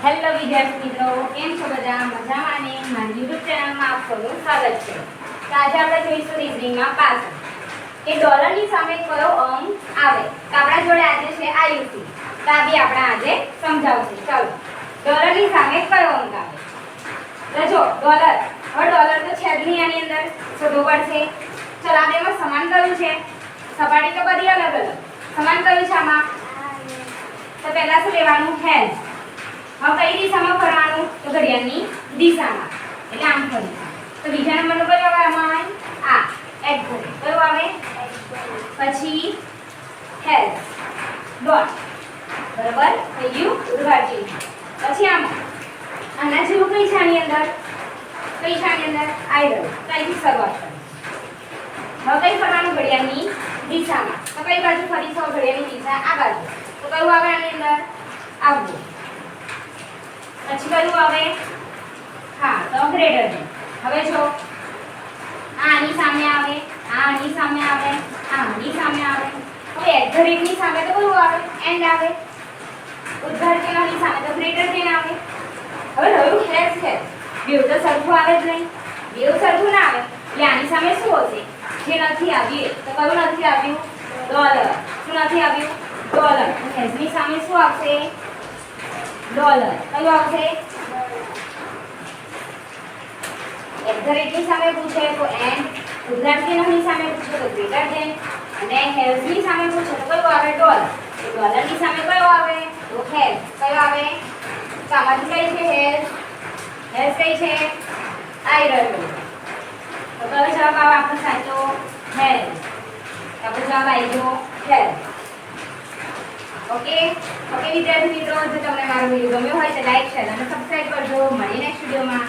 Hello વિદ્યાર્થી મિત્રો, કેમ છો બધા? મજામાં ને? મારી YouTube ચેનલમાં આપ સૌનું સ્વાગત છે. તો આજે આપણે જોઈશું રીઝનિંગમાં પાસા કે ડોલરની સામે કયો અંક આવે. તો આપણા જોડે આજે છે આયુષી. તો આ બી આપણે આજે સમજાવશે. ચાલો, ડોલરની સામે કયો અંક આવે? તો જો ડોલર, હવે ડોલર તો છે જ નહીં આની અંદર, શોધવું પડશે. ચાલો, આપણે એમાં સમાન કયું છે? સપાટી તો બધી અલગ અલગ, સમાન કયું છે આમાં? તો પહેલા શું લેવાનું? હેલ. હવે કઈ દિશામાં ફરવાનું? તો ઘડિયાળની દિશામાં, એટલે આમ ફરી. તો બીજા નંબરનો કયો આવે આમાં? આ એક્ઝો. કયો આવે? પછી હેલ ડોટ. બરાબર થઈ ગયું? ઉદ્ગાર ચિહ્ન. પછી આમાં આના જેવું કઈ છે આની અંદર? કઈ છે આની અંદર? આયરન. કઈથી શરૂઆત કરી? હવે કઈ ફરવાનું? ઘડિયાળની દિશામાં. તો કઈ બાજુ ફરીશું? ઘડિયાળની દિશા આ બાજુ. તો કયું આવે આની અંદર? આવવું. પછી કયું આવે? હા, તો ગ્રેટર ધેન. હવે જો આની સામે આવે, આની સામે આવે, આની સામે આવે. હવે એટ ધ રેટની સામે તો કયું આવે? એન્ડ આવે. ઉદ્ગાર ચિહ્નની સામે તો ગ્રેટર ધેન આવે. હવે રહ્યું હેસ છે, બેવ તો સરખું આવે જ નહીં. બેવ સરખું ના આવે એટલે આની સામે શું હશે? જે નથી આવ્યું તો કયું નથી આવ્યું? ડોલર. શું નથી આવ્યું? ડોલર. હેસની સામે શું આવશે? ડોલર. કયું આવશે? એટ ધ રેટની સામે પૂછે તો એન્ડ. ઉદ્ગાર ચિહ્નની સામે પૂછે તો ગ્રેટર ધેન. અને હેલ્સની સામે પૂછે તો કયું આવે? ડોલર. તો ડોલરની સામે કયો આવે? તો હેલ્સ. કયો આવે? તો આમાંથી કઈ છે હેલ્સ? હેલ્સ કઈ છે? આયરન. તો કયો જવાબ આવે આપણો સાચો? હેલ્સ. આપણો જવાબ આવી ગયો હેલ્સ. ઓકે વિદ્યાર્થી મિત્રો, જો તમને મારો વિડીયો ગમ્યો હોય તો લાઈક, શેર અને સબસ્ક્રાઇબ કરજો. મળીએ નેક્સ્ટ વિડીયોમાં.